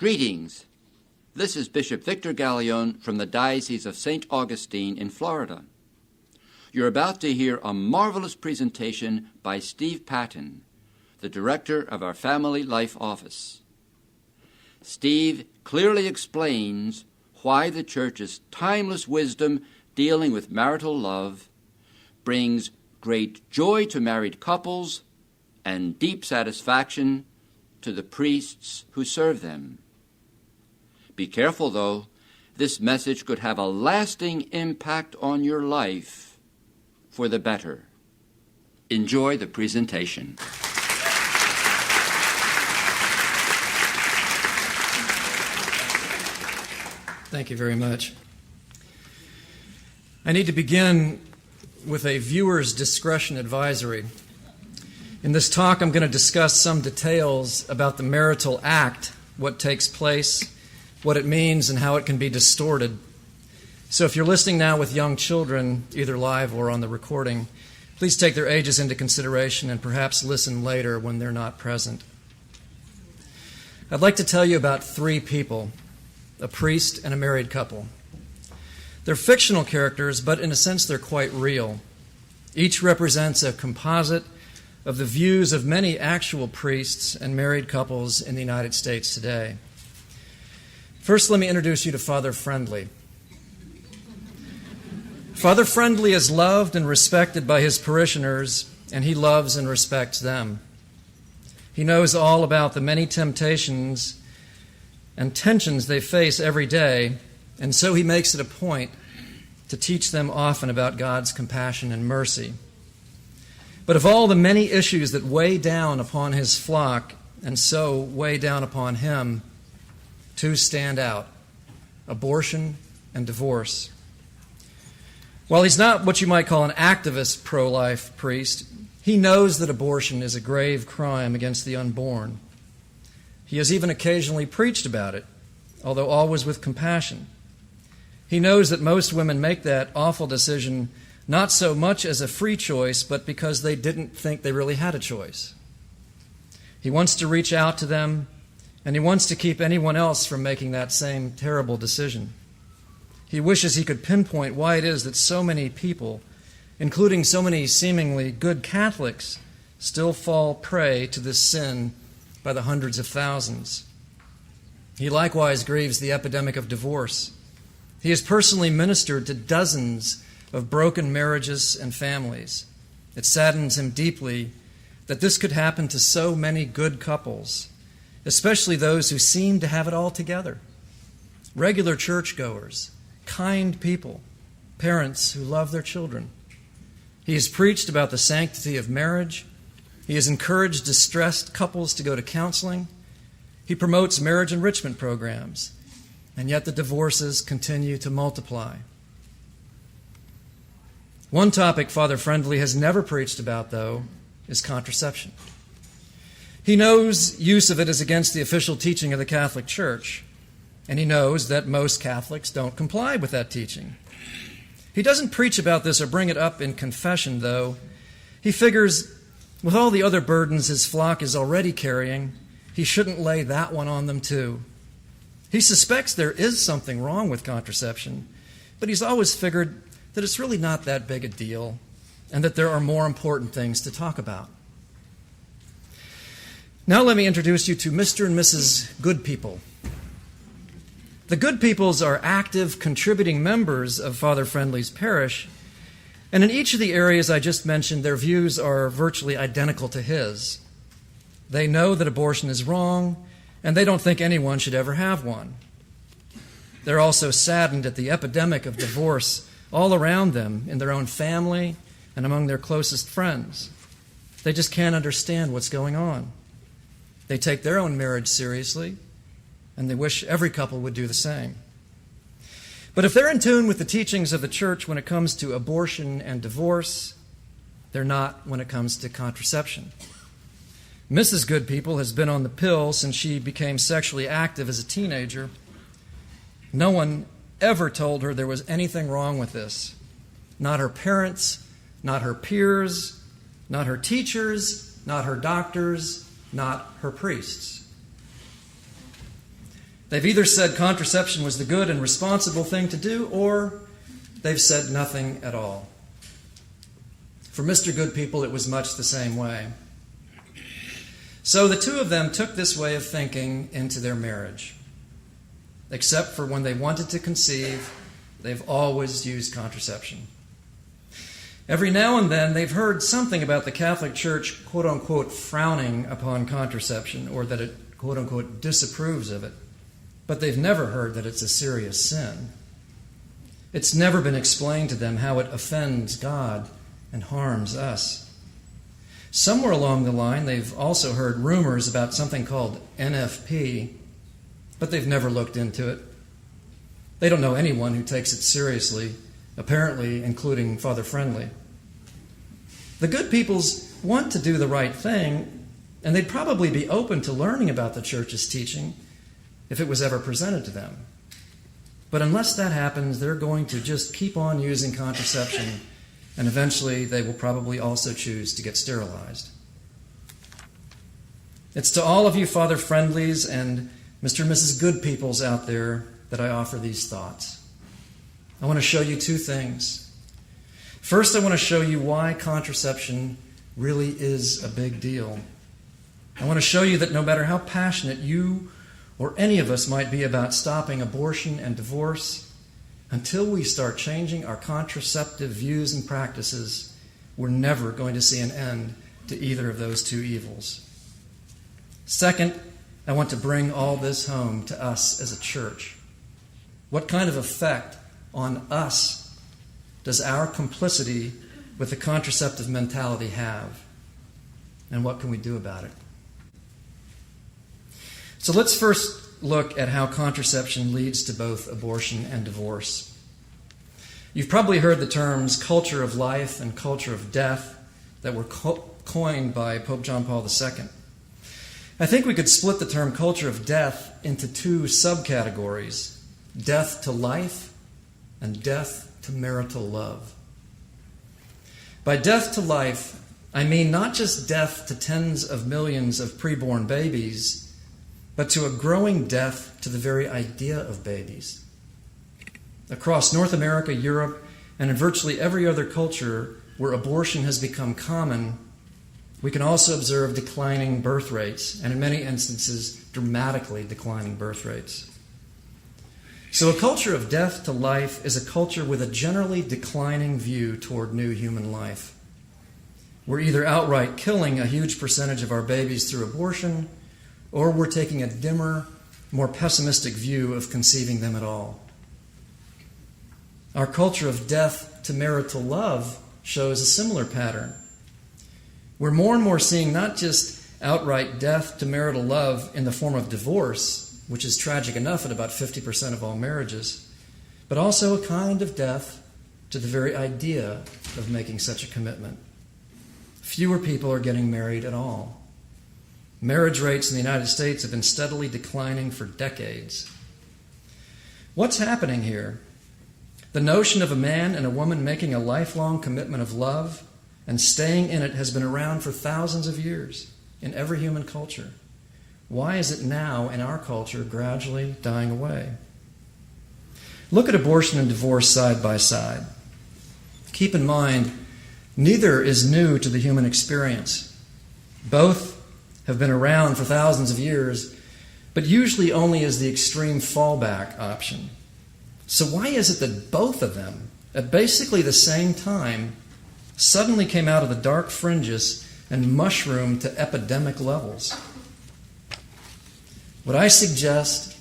Greetings. This is Bishop Victor Gallione from the Diocese of St. Augustine in Florida. You're about to hear a marvelous presentation by Steve Patton, the director of our Family Life Office. Steve clearly explains why the Church's timeless wisdom dealing with marital love brings great joy to married couples and deep satisfaction to the priests who serve them. Be careful, though. This message could have a lasting impact on your life for the better. Enjoy the presentation. Thank you very much. I need to begin with a viewer's discretion advisory. In this talk, I'm going to discuss some details about the marital act, what takes place, what it means, and how it can be distorted. So if you're listening now with young children, either live or on the recording, please take their ages into consideration and perhaps listen later when they're not present. I'd like to tell you about three people, a priest and a married couple. They're fictional characters, but in a sense they're quite real. Each represents a composite of the views of many actual priests and married couples in the United States today. First, let me introduce you to Father Friendly. Father Friendly is loved and respected by his parishioners, and he loves and respects them. He knows all about the many temptations and tensions they face every day, and so he makes it a point to teach them often about God's compassion and mercy. But of all the many issues that weigh down upon his flock, and so weigh down upon him, two stand out: abortion and divorce. While he's not what you might call an activist pro-life priest, he knows that abortion is a grave crime against the unborn. He has even occasionally preached about it, although always with compassion. He knows that most women make that awful decision not so much as a free choice, but because they didn't think they really had a choice. He wants to reach out to them, and he wants to keep anyone else from making that same terrible decision. He wishes he could pinpoint why it is that so many people, including so many seemingly good Catholics, still fall prey to this sin by the hundreds of thousands. He likewise grieves the epidemic of divorce. He has personally ministered to dozens of broken marriages and families. It saddens him deeply that this could happen to so many good couples, especially those who seem to have it all together. Regular churchgoers, kind people, parents who love their children. He has preached about the sanctity of marriage. He has encouraged distressed couples to go to counseling. He promotes marriage enrichment programs, and yet the divorces continue to multiply. One topic Father Friendly has never preached about, though, is contraception. He knows use of it is against the official teaching of the Catholic Church, and he knows that most Catholics don't comply with that teaching. He doesn't preach about this or bring it up in confession, though. He figures, with all the other burdens his flock is already carrying, he shouldn't lay that one on them too. He suspects there is something wrong with contraception, but he's always figured that it's really not that big a deal and that there are more important things to talk about. Now let me introduce you to Mr. and Mrs. Good People. The Good Peoples are active, contributing members of Father Friendly's parish, and in each of the areas I just mentioned, their views are virtually identical to his. They know that abortion is wrong, and they don't think anyone should ever have one. They're also saddened at the epidemic of divorce all around them, in their own family and among their closest friends. They just can't understand what's going on. They take their own marriage seriously, and they wish every couple would do the same. But if they're in tune with the teachings of the Church when it comes to abortion and divorce, they're not when it comes to contraception. Mrs. Good People has been on the pill since she became sexually active as a teenager. No one ever told her there was anything wrong with this. Not her parents, not her peers, not her teachers, not her doctors, not her priests. They've either said contraception was the good and responsible thing to do, or they've said nothing at all. For Mr. Good People, it was much the same way. So the two of them took this way of thinking into their marriage. Except for when they wanted to conceive, they've always used contraception. Every now and then, they've heard something about the Catholic Church, quote-unquote, frowning upon contraception, or that it, quote-unquote, disapproves of it. But they've never heard that it's a serious sin. It's never been explained to them how it offends God and harms us. Somewhere along the line, they've also heard rumors about something called NFP, but they've never looked into it. They don't know anyone who takes it seriously, apparently including Father Friendly. The Good Peoples want to do the right thing, and they'd probably be open to learning about the Church's teaching if it was ever presented to them. But unless that happens, they're going to just keep on using contraception, and eventually they will probably also choose to get sterilized. It's to all of you Father Friendlies and Mr. and Mrs. Good Peoples out there that I offer these thoughts. I want to show you two things. First, I want to show you why contraception really is a big deal. I want to show you that no matter how passionate you or any of us might be about stopping abortion and divorce, until we start changing our contraceptive views and practices, we're never going to see an end to either of those two evils. Second, I want to bring all this home to us as a church. What kind of effect on us does our complicity with the contraceptive mentality have? And what can we do about it? So let's first look at how contraception leads to both abortion and divorce. You've probably heard the terms culture of life and culture of death that were coined by Pope John Paul II. I think we could split the term culture of death into two subcategories: death to life and death to marital love. By death to life, I mean not just death to tens of millions of preborn babies, but to a growing death to the very idea of babies. Across North America, Europe, and in virtually every other culture where abortion has become common, we can also observe declining birth rates, and in many instances, dramatically declining birth rates. So a culture of death to life is a culture with a generally declining view toward new human life. We're either outright killing a huge percentage of our babies through abortion, or we're taking a dimmer, more pessimistic view of conceiving them at all. Our culture of death to marital love shows a similar pattern. We're more and more seeing not just outright death to marital love in the form of divorce, which is tragic enough at about 50% of all marriages, but also a kind of death to the very idea of making such a commitment. Fewer people are getting married at all. Marriage rates in the United States have been steadily declining for decades. What's happening here? The notion of a man and a woman making a lifelong commitment of love and staying in it has been around for thousands of years in every human culture. Why is it now in our culture gradually dying away? Look at abortion and divorce side by side. Keep in mind, neither is new to the human experience. Both have been around for thousands of years, but usually only as the extreme fallback option. So why is it that both of them, at basically the same time, suddenly came out of the dark fringes and mushroomed to epidemic levels? What I suggest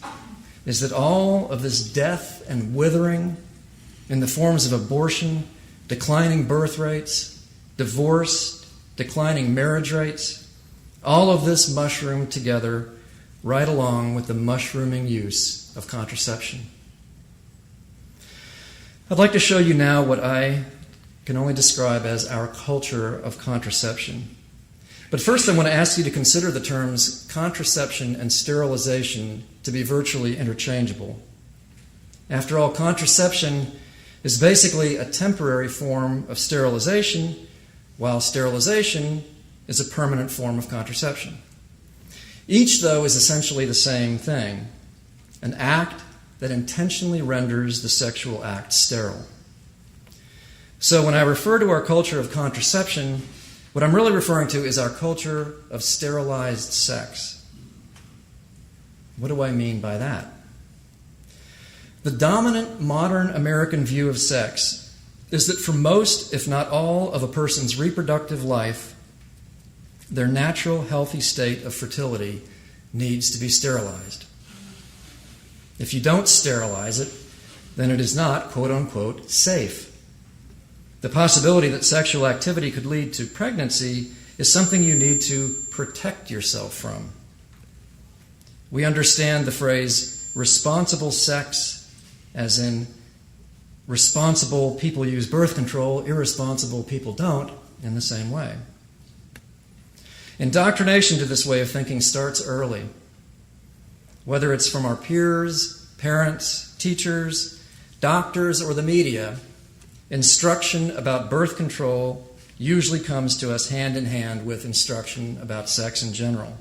is that all of this death and withering in the forms of abortion, declining birth rates, divorce, declining marriage rates, all of this mushroomed together right along with the mushrooming use of contraception. I'd like to show you now what I can only describe as our culture of contraception. But first I want to ask you to consider the terms contraception and sterilization to be virtually interchangeable. After all, contraception is basically a temporary form of sterilization, while sterilization is a permanent form of contraception. Each, though, is essentially the same thing. an act that intentionally renders the sexual act sterile. So when I refer to our culture of contraception, what I'm really referring to is our culture of sterilized sex. What do I mean by that? The dominant modern American view of sex is that for most, if not all, of a person's reproductive life, their natural, healthy state of fertility needs to be sterilized. If you don't sterilize it, then it is not, quote unquote, safe. The possibility that sexual activity could lead to pregnancy is something you need to protect yourself from. We understand the phrase responsible sex as in responsible people use birth control, irresponsible people don't, in the same way. Indoctrination to this way of thinking starts early. Whether it's from our peers, parents, teachers, doctors, or the media, instruction about birth control usually comes to us hand in hand with instruction about sex in general.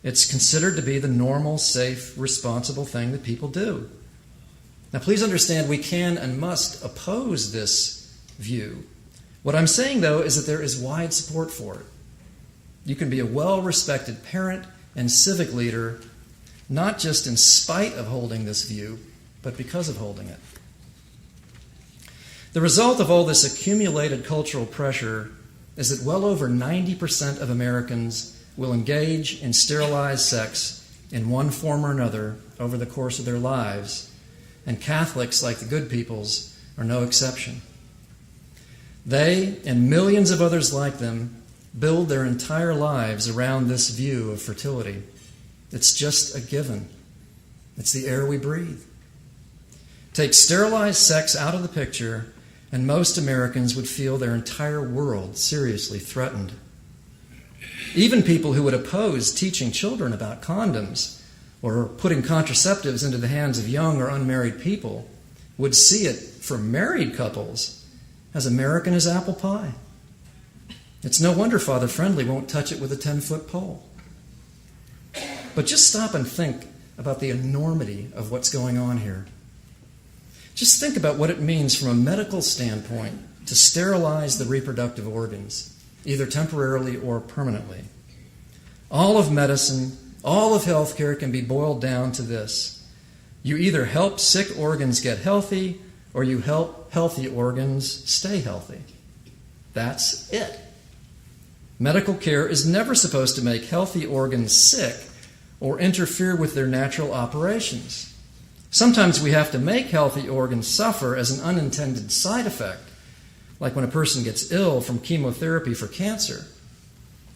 It's considered to be the normal, safe, responsible thing that people do. Now, please understand we can and must oppose this view. What I'm saying, though, is that there is wide support for it. You can be a well-respected parent and civic leader, not just in spite of holding this view, but because of holding it. The result of all this accumulated cultural pressure is that well over 90% of Americans will engage in sterilized sex in one form or another over the course of their lives, and Catholics, like the good peoples, are no exception. They, and millions of others like them, build their entire lives around this view of fertility. It's just a given. It's the air we breathe. Take sterilized sex out of the picture, and most Americans would feel their entire world seriously threatened. Even people who would oppose teaching children about condoms or putting contraceptives into the hands of young or unmarried people would see it for married couples as American as apple pie. It's no wonder Father Friendly won't touch it with a 10-foot pole. But just stop and think about the enormity of what's going on here. Just think about what it means from a medical standpoint to sterilize the reproductive organs, either temporarily or permanently. All of medicine, all of healthcare can be boiled down to this. You either help sick organs get healthy, or you help healthy organs stay healthy. That's it. Medical care is never supposed to make healthy organs sick or interfere with their natural operations. Sometimes we have to make healthy organs suffer as an unintended side effect, like when a person gets ill from chemotherapy for cancer.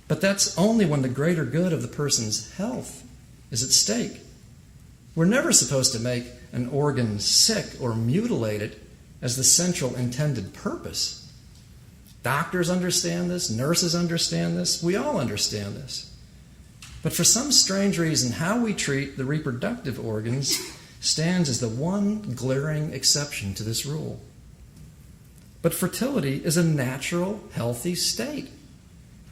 But that's only when the greater good of the person's health is at stake. We're never supposed to make an organ sick or mutilate it as the central intended purpose. Doctors understand this, nurses understand this, we all understand this. But for some strange reason, how we treat the reproductive organs stands as the one glaring exception to this rule. But fertility is a natural, healthy state.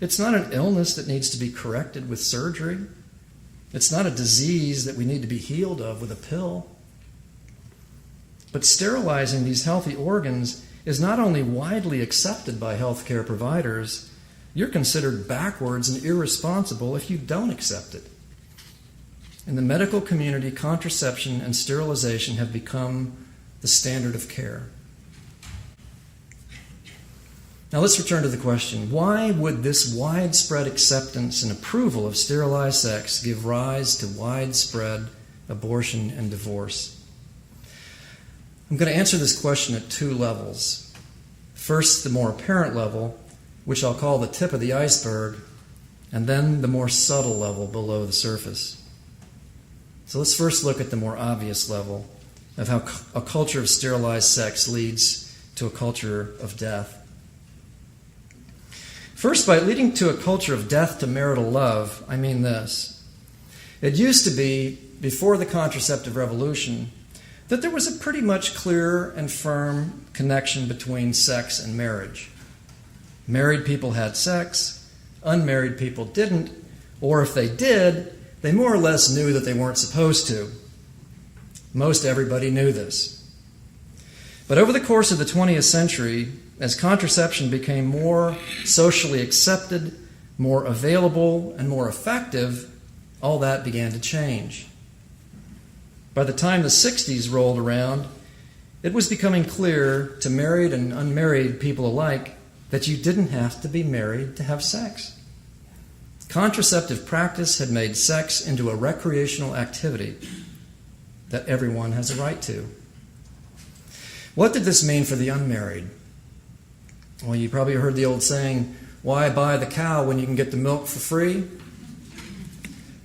It's not an illness that needs to be corrected with surgery. It's not a disease that we need to be healed of with a pill. But sterilizing these healthy organs is not only widely accepted by healthcare providers, you're considered backwards and irresponsible if you don't accept it. In the medical community, contraception and sterilization have become the standard of care. Now let's return to the question, why would this widespread acceptance and approval of sterilized sex give rise to widespread abortion and divorce? I'm going to answer this question at two levels. First, the more apparent level, which I'll call the tip of the iceberg, and then the more subtle level below the surface. So let's first look at the more obvious level of how a culture of sterilized sex leads to a culture of death. First, by leading to a culture of death to marital love, I mean this. It used to be, before the contraceptive revolution, that there was a pretty much clear and firm connection between sex and marriage. Married people had sex, unmarried people didn't, or if they did, they more or less knew that they weren't supposed to. Most everybody knew this. But over the course of the 20th century, as contraception became more socially accepted, more available, and more effective, all that began to change. By the time the 60s rolled around, it was becoming clear to married and unmarried people alike that you didn't have to be married to have sex. Contraceptive practice had made sex into a recreational activity that everyone has a right to. What did this mean for the unmarried? Well, you probably heard the old saying, why buy the cow when you can get the milk for free?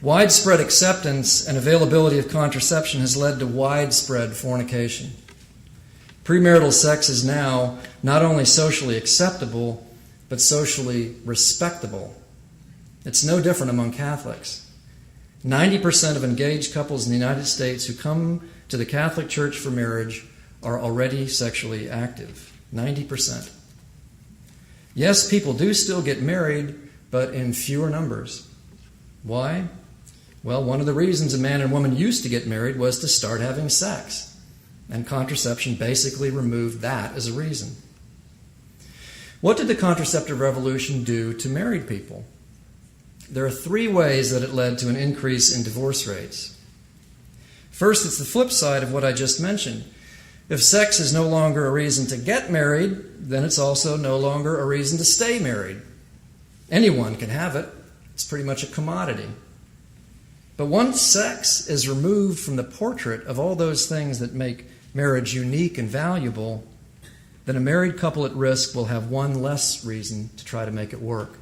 Widespread acceptance and availability of contraception has led to widespread fornication. Premarital sex is now not only socially acceptable, but socially respectable. It's no different among Catholics. 90% of engaged couples in the United States who come to the Catholic Church for marriage are already sexually active. 90%. Yes, people do still get married, but in fewer numbers. Why? Well, one of the reasons a man and woman used to get married was to start having sex. And contraception basically removed that as a reason. What did the contraceptive revolution do to married people? There are 3 ways that it led to an increase in divorce rates. First, it's the flip side of what I just mentioned. If sex is no longer a reason to get married, then it's also no longer a reason to stay married. Anyone can have it. It's pretty much a commodity. But once sex is removed from the portrait of all those things that make marriage unique and valuable, then a married couple at risk will have one less reason to try to make it work.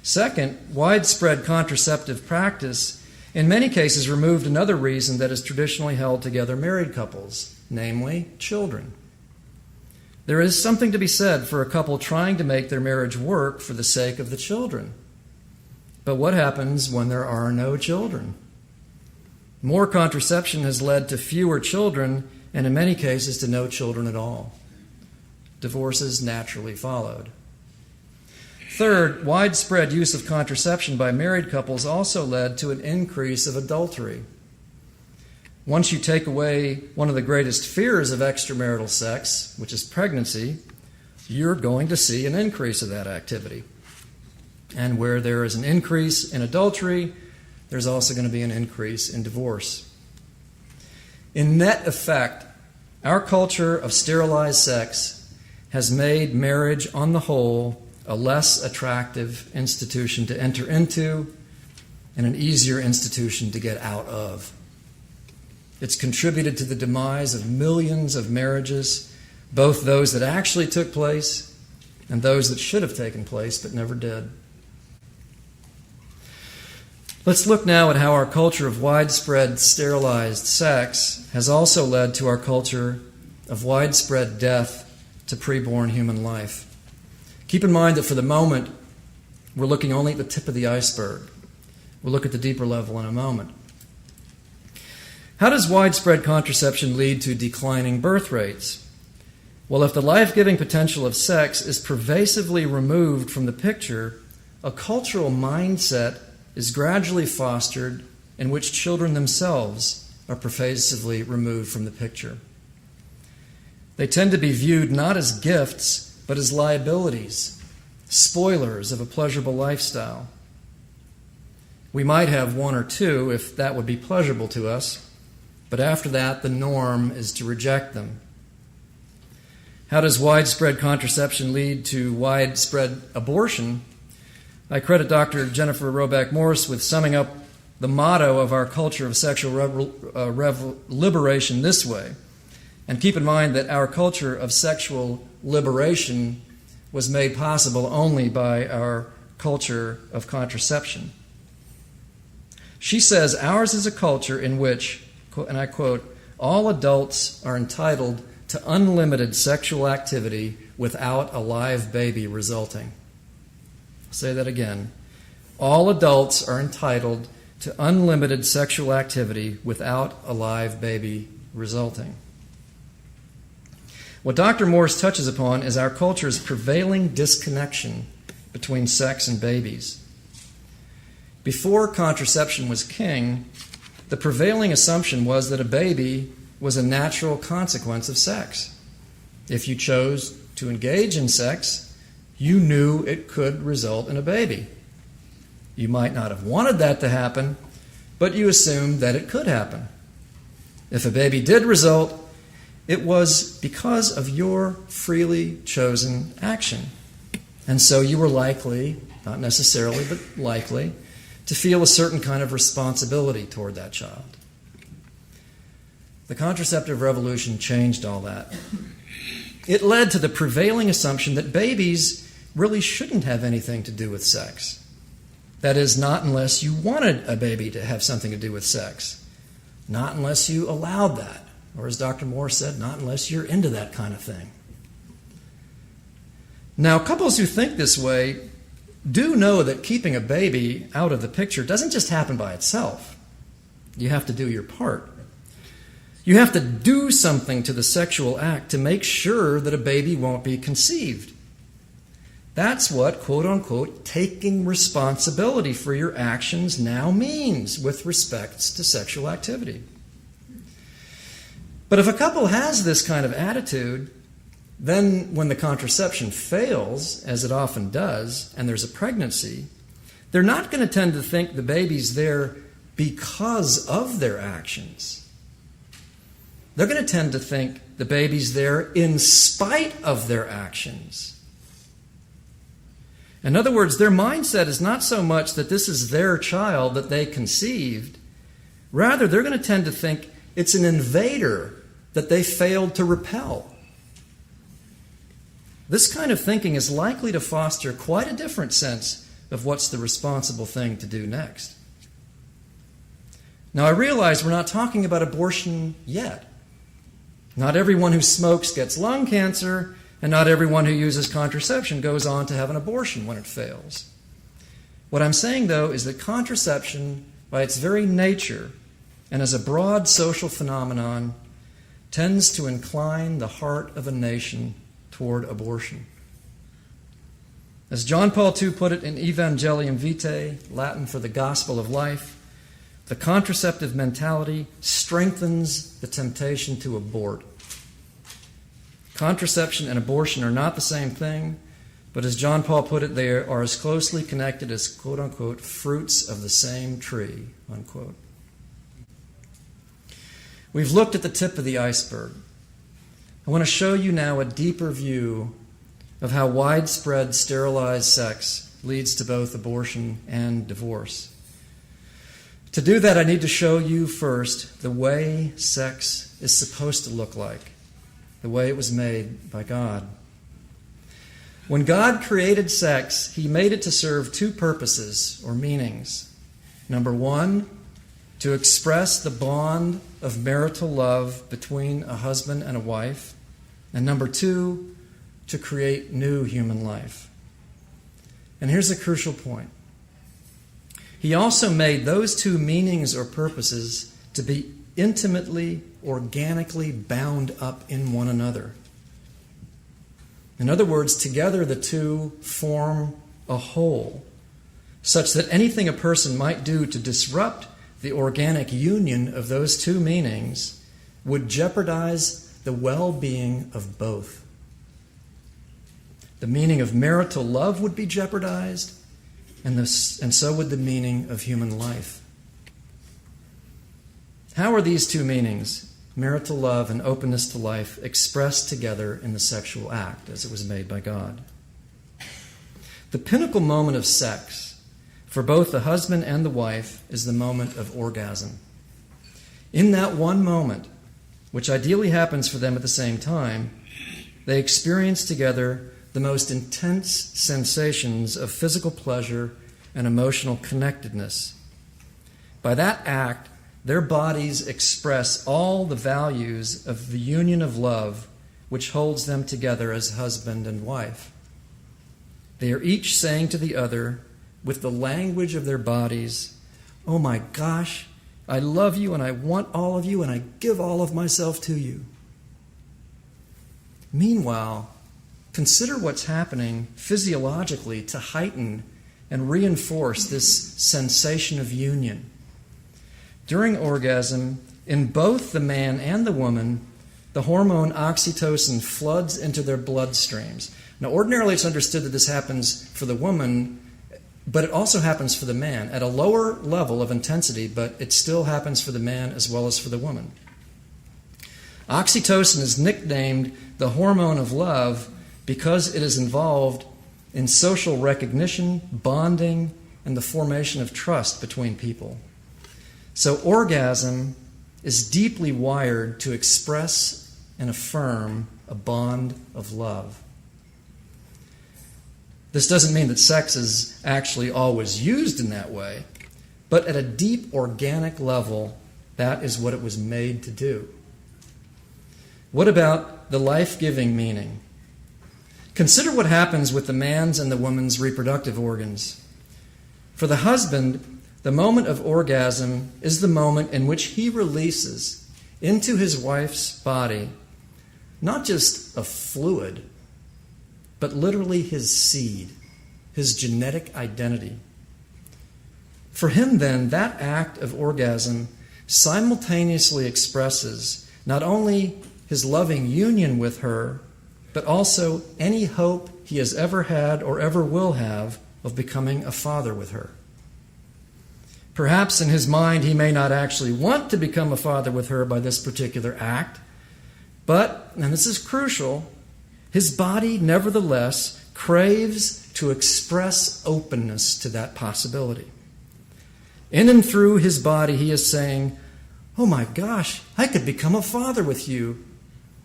Second, widespread contraceptive practice in many cases removed another reason that has traditionally held together married couples, namely children. There is something to be said for a couple trying to make their marriage work for the sake of the children. But what happens when there are no children? More contraception has led to fewer children, and in many cases to no children at all. Divorces naturally followed. Third, widespread use of contraception by married couples also led to an increase of adultery. Once you take away one of the greatest fears of extramarital sex, which is pregnancy, you're going to see an increase of that activity. And where there is an increase in adultery, there's also going to be an increase in divorce. In net effect, our culture of sterilized sex has made marriage on the whole a less attractive institution to enter into and an easier institution to get out of. It's contributed to the demise of millions of marriages, both those that actually took place and those that should have taken place but never did. Let's look now at how our culture of widespread sterilized sex has also led to our culture of widespread death to preborn human life. Keep in mind that for the moment, we're looking only at the tip of the iceberg. We'll look at the deeper level in a moment. How does widespread contraception lead to declining birth rates? Well, if the life-giving potential of sex is pervasively removed from the picture, a cultural mindset is gradually fostered in which children themselves are pervasively removed from the picture. They tend to be viewed not as gifts, but as liabilities, spoilers of a pleasurable lifestyle. We might have 1 or 2 if that would be pleasurable to us, but after that, the norm is to reject them. How does widespread contraception lead to widespread abortion? I credit Dr. Jennifer Roback Morse with summing up the motto of our culture of sexual liberation this way. And keep in mind that our culture of sexual liberation was made possible only by our culture of contraception. She says, ours is a culture in which, and I quote, all adults are entitled to unlimited sexual activity without a live baby resulting. I'll say that again. All adults are entitled to unlimited sexual activity without a live baby resulting. What Dr. Morse touches upon is our culture's prevailing disconnection between sex and babies. Before contraception was king, the prevailing assumption was that a baby was a natural consequence of sex. If you chose to engage in sex, you knew it could result in a baby. You might not have wanted that to happen, but you assumed that it could happen. If a baby did result, it was because of your freely chosen action. And so you were likely, not necessarily, but likely, to feel a certain kind of responsibility toward that child. The contraceptive revolution changed all that. It led to the prevailing assumption that babies really shouldn't have anything to do with sex. That is, not unless you wanted a baby to have something to do with sex. Not unless you allowed that. Or as Dr. Moore said, not unless you're into that kind of thing. Now, couples who think this way do know that keeping a baby out of the picture doesn't just happen by itself. You have to do your part. You have to do something to the sexual act to make sure that a baby won't be conceived. That's what, quote unquote, taking responsibility for your actions now means with respect to sexual activity. But if a couple has this kind of attitude, then when the contraception fails, as it often does, and there's a pregnancy, they're not going to tend to think the baby's there because of their actions. They're going to tend to think the baby's there in spite of their actions. In other words, their mindset is not so much that this is their child that they conceived. Rather, they're going to tend to think it's an invader that they failed to repel. This kind of thinking is likely to foster quite a different sense of what's the responsible thing to do next. Now, I realize we're not talking about abortion yet. Not everyone who smokes gets lung cancer, and not everyone who uses contraception goes on to have an abortion when it fails. What I'm saying, though, is that contraception, by its very nature, and as a broad social phenomenon, tends to incline the heart of a nation toward abortion. As John Paul II put it in Evangelium Vitae, Latin for the gospel of life, the contraceptive mentality strengthens the temptation to abort. Contraception and abortion are not the same thing, but as John Paul put it, they are as closely connected as, quote unquote, fruits of the same tree, unquote. We've looked at the tip of the iceberg. I want to show you now a deeper view of how widespread sterilized sex leads to both abortion and divorce. To do that, I need to show you first the way sex is supposed to look like, the way it was made by God. When God created sex, He made it to serve two purposes or meanings. Number one, to express the bond of marital love between a husband and a wife. And number two, to create new human life. And here's a crucial point. He also made those two meanings or purposes to be intimately, organically bound up in one another. In other words, together the two form a whole, such that anything a person might do to disrupt the organic union of those two meanings would jeopardize the well-being of both. The meaning of marital love would be jeopardized, and so would the meaning of human life. How are these two meanings, marital love and openness to life, expressed together in the sexual act as it was made by God? The pinnacle moment of sex for both the husband and the wife is the moment of orgasm. In that one moment, which ideally happens for them at the same time, they experience together the most intense sensations of physical pleasure and emotional connectedness. By that act, their bodies express all the values of the union of love which holds them together as husband and wife. They are each saying to the other, with the language of their bodies, "Oh my gosh, I love you and I want all of you and I give all of myself to you." Meanwhile, consider what's happening physiologically to heighten and reinforce this sensation of union. during orgasm, in both the man and the woman, the hormone oxytocin floods into their bloodstreams. Now, ordinarily it's understood that this happens for the woman, but it also happens for the man at a lower level of intensity, but it still happens for the man as well as for the woman. Oxytocin is nicknamed the hormone of love because it is involved in social recognition, bonding, and the formation of trust between people. So orgasm is deeply wired to express and affirm a bond of love. This doesn't mean that sex is actually always used in that way, but at a deep organic level, that is what it was made to do. What about the life-giving meaning? Consider what happens with the man's and the woman's reproductive organs. For the husband, the moment of orgasm is the moment in which he releases into his wife's body not just a fluid, but literally his seed, his genetic identity. For him, then, that act of orgasm simultaneously expresses not only his loving union with her, but also any hope he has ever had or ever will have of becoming a father with her. Perhaps in his mind he may not actually want to become a father with her by this particular act, but, and this is crucial, his body nevertheless craves to express openness to that possibility. In and through his body he is saying, "Oh my gosh, I could become a father with you."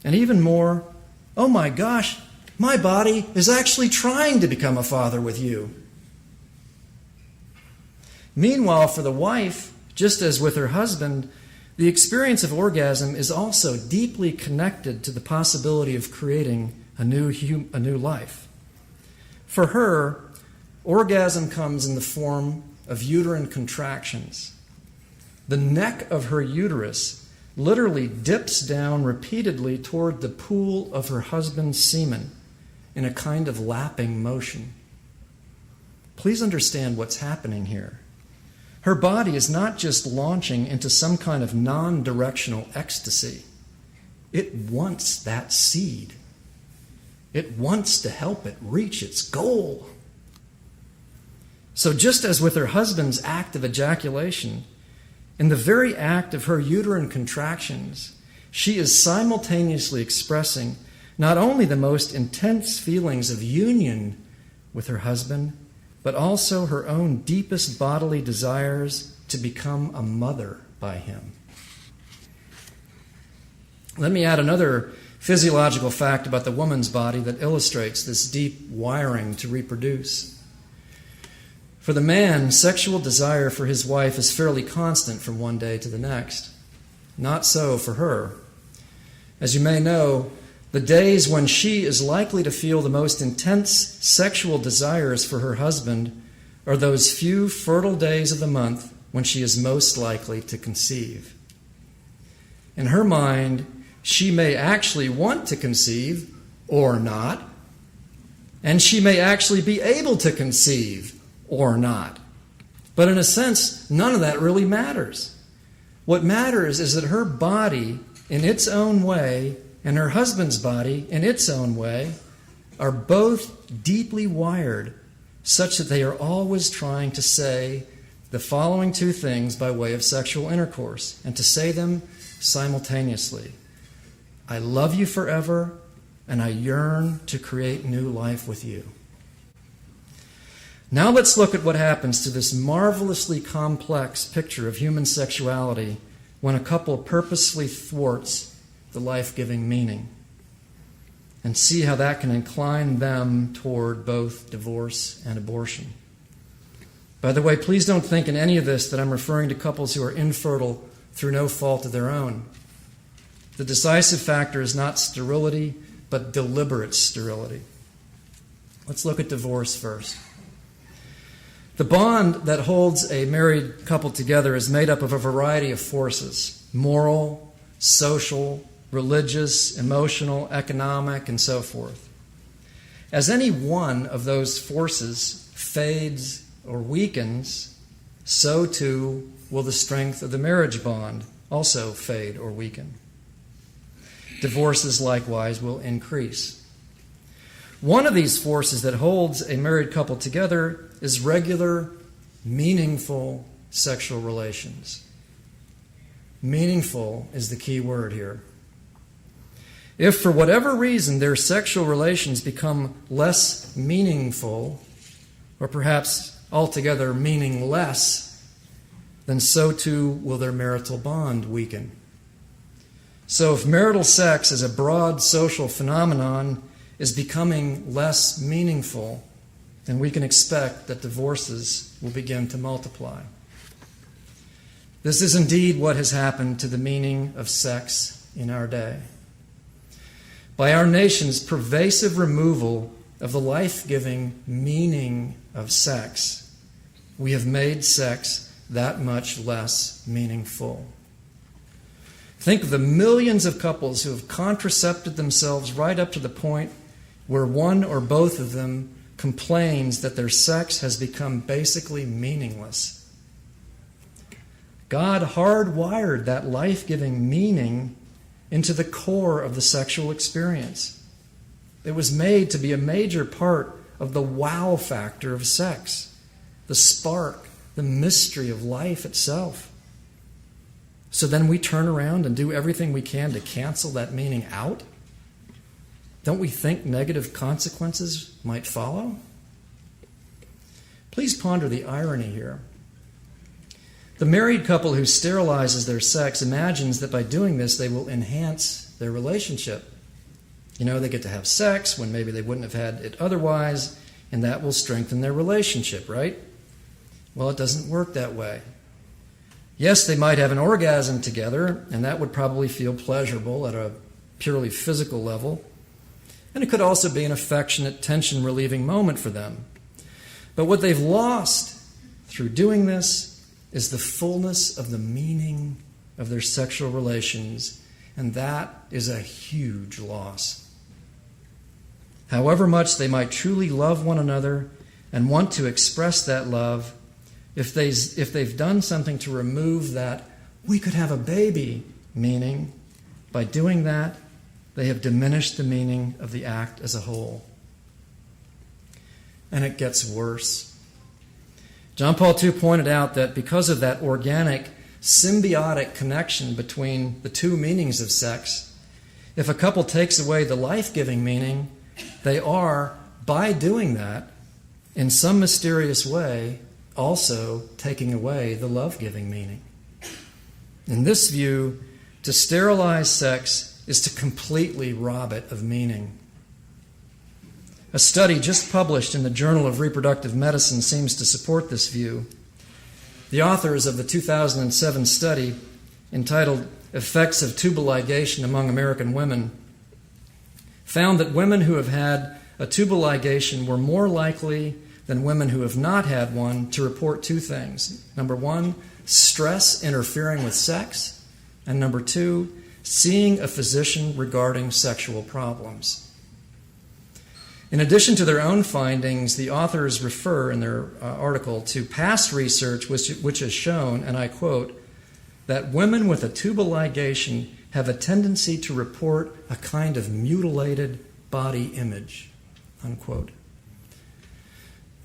And even more, "Oh my gosh, my body is actually trying to become a father with you." Meanwhile, for the wife, just as with her husband, the experience of orgasm is also deeply connected to the possibility of creating a new life. For her, orgasm comes in the form of uterine contractions. The neck of her uterus literally dips down repeatedly toward the pool of her husband's semen in a kind of lapping motion. Please understand what's happening here. Her body is not just launching into some kind of non-directional ecstasy. It wants that seed. It wants to help it reach its goal. So just as with her husband's act of ejaculation, in the very act of her uterine contractions, she is simultaneously expressing not only the most intense feelings of union with her husband, but also her own deepest bodily desires to become a mother by him. Let me add another physiological fact about the woman's body that illustrates this deep wiring to reproduce. For the man, sexual desire for his wife is fairly constant from one day to the next. Not so for her. As you may know, the days when she is likely to feel the most intense sexual desires for her husband are those few fertile days of the month when she is most likely to conceive. In her mind, she may actually want to conceive or not, and she may actually be able to conceive or not. But in a sense, none of that really matters. What matters is that her body, in its own way, and her husband's body, in its own way, are both deeply wired such that they are always trying to say the following two things by way of sexual intercourse, and to say them simultaneously. I love you forever, and I yearn to create new life with you. Now let's look at what happens to this marvelously complex picture of human sexuality when a couple purposefully thwarts the life-giving meaning, and see how that can incline them toward both divorce and abortion. By the way, please don't think in any of this that I'm referring to couples who are infertile through no fault of their own. The decisive factor is not sterility, but deliberate sterility. Let's look at divorce first. The bond that holds a married couple together is made up of a variety of forces: moral, social, religious, emotional, economic, and so forth. As any one of those forces fades or weakens, so too will the strength of the marriage bond also fade or weaken. Divorces likewise will increase. One of these forces that holds a married couple together is regular, meaningful sexual relations. Meaningful is the key word here. If for whatever reason their sexual relations become less meaningful, or perhaps altogether meaningless, then so too will their marital bond weaken. So if marital sex as a broad social phenomenon is becoming less meaningful, then we can expect that divorces will begin to multiply. This is indeed what has happened to the meaning of sex in our day. By our nation's pervasive removal of the life-giving meaning of sex, we have made sex that much less meaningful. Think of the millions of couples who have contracepted themselves right up to the point where one or both of them complains that their sex has become basically meaningless. God hardwired that life-giving meaning into the core of the sexual experience. It was made to be a major part of the wow factor of sex, the spark, the mystery of life itself. So then we turn around and do everything we can to cancel that meaning out? Don't we think negative consequences might follow? Please ponder the irony here. The married couple who sterilizes their sex imagines that by doing this they will enhance their relationship. They get to have sex when maybe they wouldn't have had it otherwise, and that will strengthen their relationship, right? Well, it doesn't work that way. Yes, they might have an orgasm together, and that would probably feel pleasurable at a purely physical level. And it could also be an affectionate, tension-relieving moment for them. But what they've lost through doing this is the fullness of the meaning of their sexual relations, and that is a huge loss. However much they might truly love one another and want to express that love, if they've done something to remove that "we could have a baby" meaning, by doing that, they have diminished the meaning of the act as a whole. And it gets worse. John Paul II pointed out that because of that organic, symbiotic connection between the two meanings of sex, if a couple takes away the life-giving meaning, they are, by doing that, in some mysterious way, also taking away the love-giving meaning. In this view, to sterilize sex is to completely rob it of meaning. A study just published in the Journal of Reproductive Medicine seems to support this view. The authors of the 2007 study, entitled Effects of Tubal Ligation Among American Women, found that women who have had a tubal ligation were more likely than women who have not had one to report two things. Number one, stress interfering with sex, and number two, seeing a physician regarding sexual problems. In addition to their own findings, the authors refer in their article to past research which has shown, and I quote, that women with a tubal ligation have a tendency to report a kind of mutilated body image, unquote.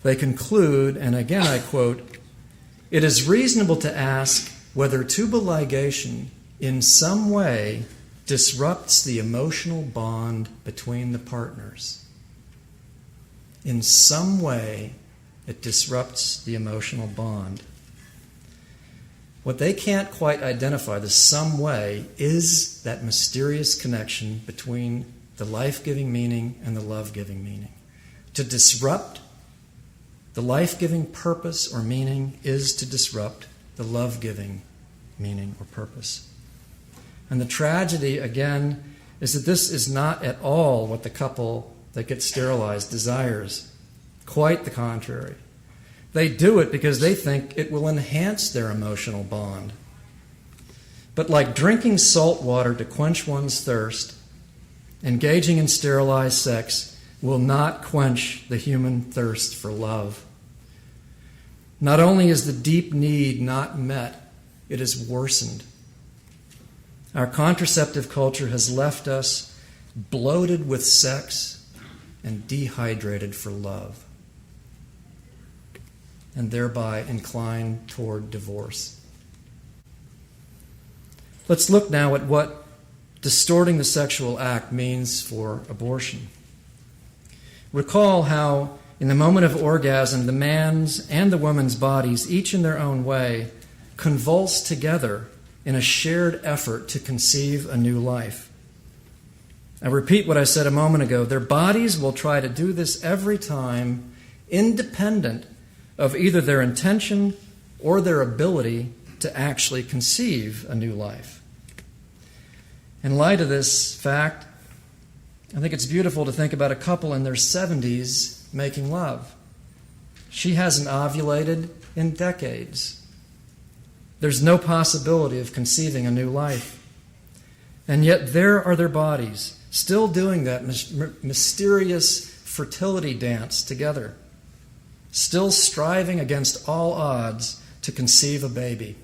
They conclude, and again I quote, "It is reasonable to ask whether tubal ligation in some way disrupts the emotional bond between the partners." In some way, it disrupts the emotional bond. What they can't quite identify, the some way, is that mysterious connection between the life-giving meaning and the love-giving meaning. To disrupt the life-giving purpose or meaning is to disrupt the love-giving meaning or purpose. And the tragedy, again, is that this is not at all what the couple that gets sterilized desires. Quite the contrary. They do it because they think it will enhance their emotional bond. But like drinking salt water to quench one's thirst, engaging in sterilized sex will not quench the human thirst for love. Not only is the deep need not met, it is worsened. Our contraceptive culture has left us bloated with sex and dehydrated for love, and thereby inclined toward divorce. Let's look now at what distorting the sexual act means for abortion. Recall how, in the moment of orgasm, the man's and the woman's bodies, each in their own way, convulse together in a shared effort to conceive a new life. I repeat what I said a moment ago. Their bodies will try to do this every time, independent of either their intention or their ability to actually conceive a new life. In light of this fact, I think it's beautiful to think about a couple in their 70s making love. She hasn't ovulated in decades. There's no possibility of conceiving a new life. And yet there are their bodies, still doing that mysterious fertility dance together, still striving against all odds to conceive a baby.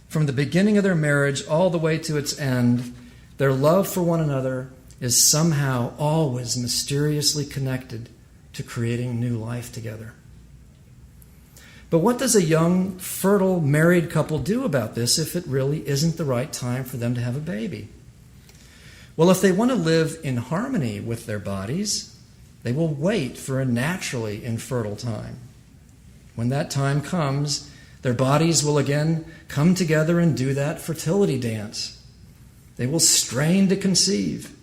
From the beginning of their marriage all the way to its end, their love for one another is somehow always mysteriously connected to creating new life together. But what does a young, fertile, married couple do about this if it really isn't the right time for them to have a baby? Well, if they want to live in harmony with their bodies, they will wait for a naturally infertile time. When that time comes, their bodies will again come together and do that fertility dance. They will strain to conceive.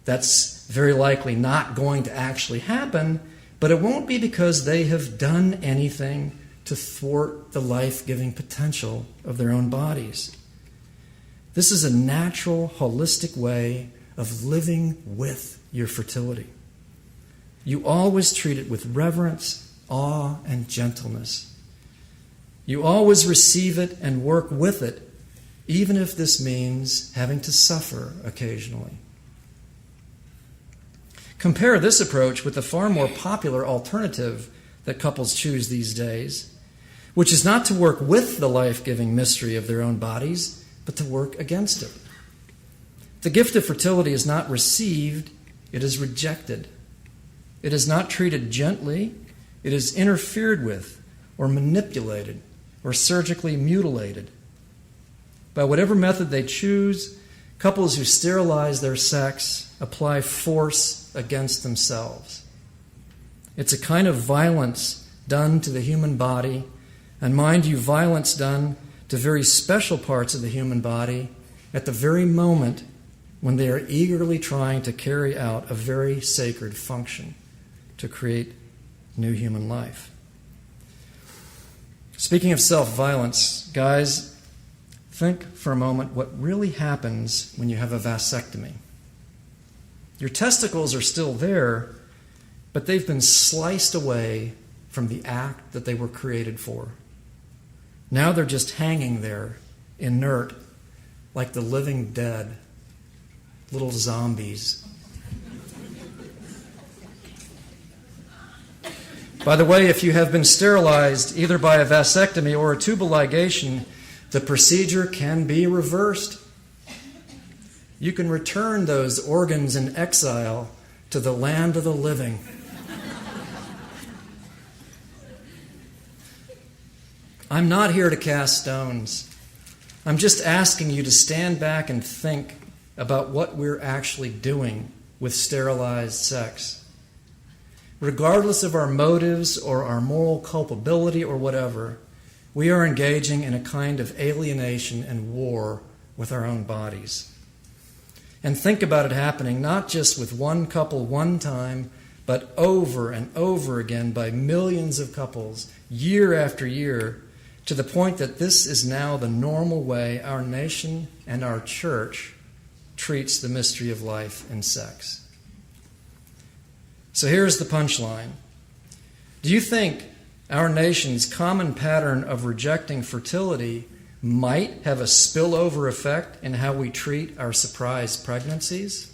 That's very likely not going to actually happen, but it won't be because they have done anything to thwart the life-giving potential of their own bodies. This is a natural, holistic way of living with your fertility. You always treat it with reverence, awe, and gentleness. You always receive it and work with it, even if this means having to suffer occasionally. Compare this approach with the far more popular alternative that couples choose these days, which is not to work with the life-giving mystery of their own bodies, but to work against it. The gift of fertility is not received, it is rejected. It is not treated gently, it is interfered with or manipulated or surgically mutilated. By whatever method they choose, couples who sterilize their sex apply force against themselves. It's a kind of violence done to the human body, and mind you, violence done to very special parts of the human body at the very moment when they are eagerly trying to carry out a very sacred function to create new human life. Speaking of self-violence, guys, think for a moment what really happens when you have a vasectomy. Your testicles are still there, but they've been sliced away from the act that they were created for. Now they're just hanging there, inert, like the living dead, little zombies. By the way, if you have been sterilized either by a vasectomy or a tubal ligation, the procedure can be reversed. You can return those organs in exile to the land of the living. I'm not here to cast stones. I'm just asking you to stand back and think about what we're actually doing with sterilized sex. Regardless of our motives or our moral culpability or whatever, we are engaging in a kind of alienation and war with our own bodies. And think about it happening not just with one couple one time, but over and over again by millions of couples, year after year, to the point that this is now the normal way our nation and our church treats the mystery of life and sex. So here's the punchline. Do you think our nation's common pattern of rejecting fertility might have a spillover effect in how we treat our surprise pregnancies?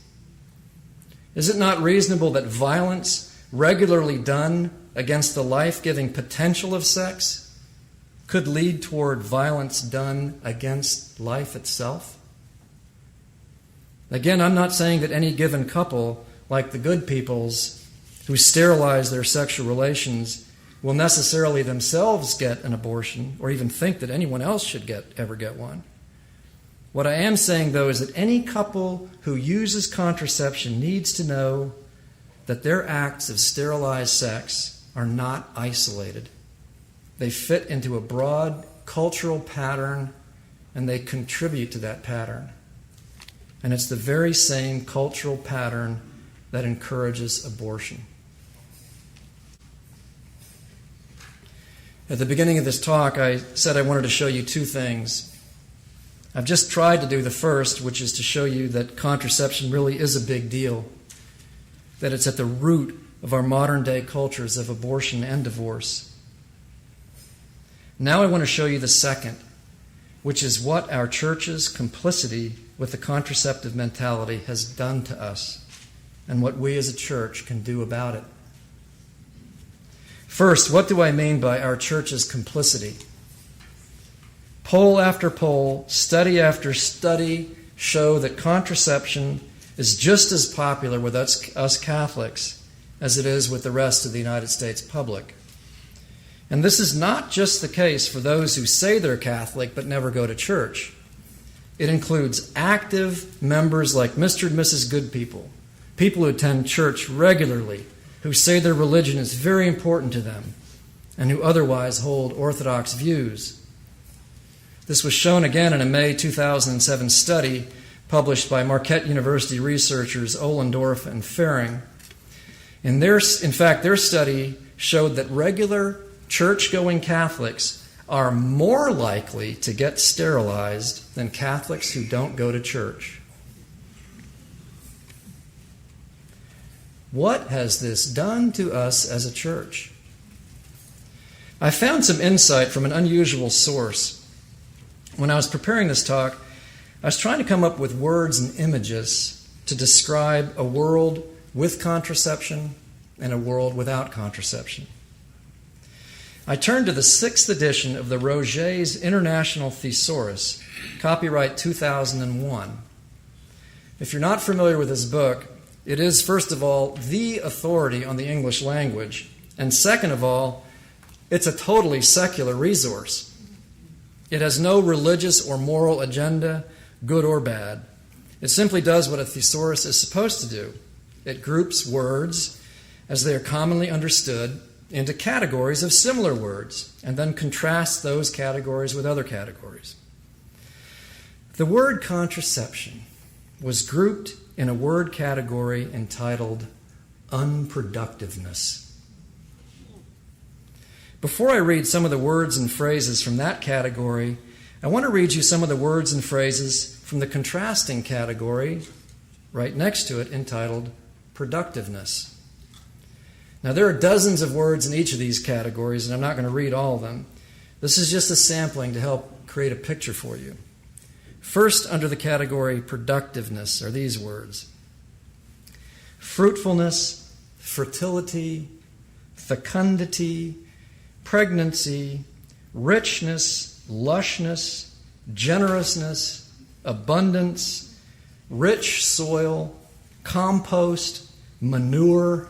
Is it not reasonable that violence regularly done against the life-giving potential of sex could lead toward violence done against life itself? Again, I'm not saying that any given couple, like the good peoples who sterilize their sexual relations, will necessarily themselves get an abortion or even think that anyone else should ever get one. What I am saying, though, is that any couple who uses contraception needs to know that their acts of sterilized sex are not isolated. They fit into a broad cultural pattern, and they contribute to that pattern. And it's the very same cultural pattern that encourages abortion. At the beginning of this talk, I said I wanted to show you two things. I've just tried to do the first, which is to show you that contraception really is a big deal, that it's at the root of our modern-day cultures of abortion and divorce. Now I want to show you the second, which is what our church's complicity with the contraceptive mentality has done to us and what we as a church can do about it. First, what do I mean by our church's complicity? Poll after poll, study after study show that contraception is just as popular with us Catholics as it is with the rest of the United States public. And this is not just the case for those who say they're Catholic but never go to church. It includes active members like Mr. and Mrs. Goodpeople, people who attend church regularly, who say their religion is very important to them, and who otherwise hold orthodox views. This was shown again in a May 2007 study published by Marquette University researchers Ohlendorf and Fehring. In fact, their study showed that regular church-going Catholics are more likely to get sterilized than Catholics who don't go to church. What has this done to us as a church? I found some insight from an unusual source. When I was preparing this talk, I was trying to come up with words and images to describe a world with contraception and a world without contraception. I turned to the 6th edition of the Roget's International Thesaurus, copyright 2001. If you're not familiar with this book, it is, first of all, the authority on the English language, and second of all, it's a totally secular resource. It has no religious or moral agenda, good or bad. It simply does what a thesaurus is supposed to do. It groups words, as they are commonly understood, into categories of similar words, and then contrasts those categories with other categories. The word contraception was grouped in a word category entitled unproductiveness. Before I read some of the words and phrases from that category, I want to read you some of the words and phrases from the contrasting category right next to it entitled productiveness. Now, there are dozens of words in each of these categories, and I'm not going to read all of them. This is just a sampling to help create a picture for you. First, under the category productiveness, are these words: fruitfulness, fertility, fecundity, pregnancy, richness, lushness, generousness, abundance, rich soil, compost, manure,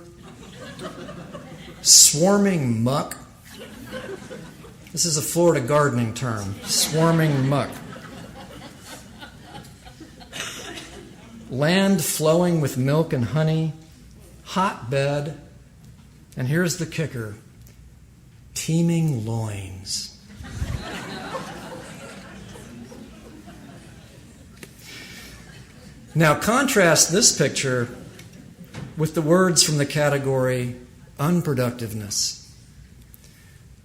swarming muck. This is a Florida gardening term, swarming muck. Land flowing with milk and honey, hotbed, and here's the kicker: teeming loins. Now contrast this picture with the words from the category unproductiveness,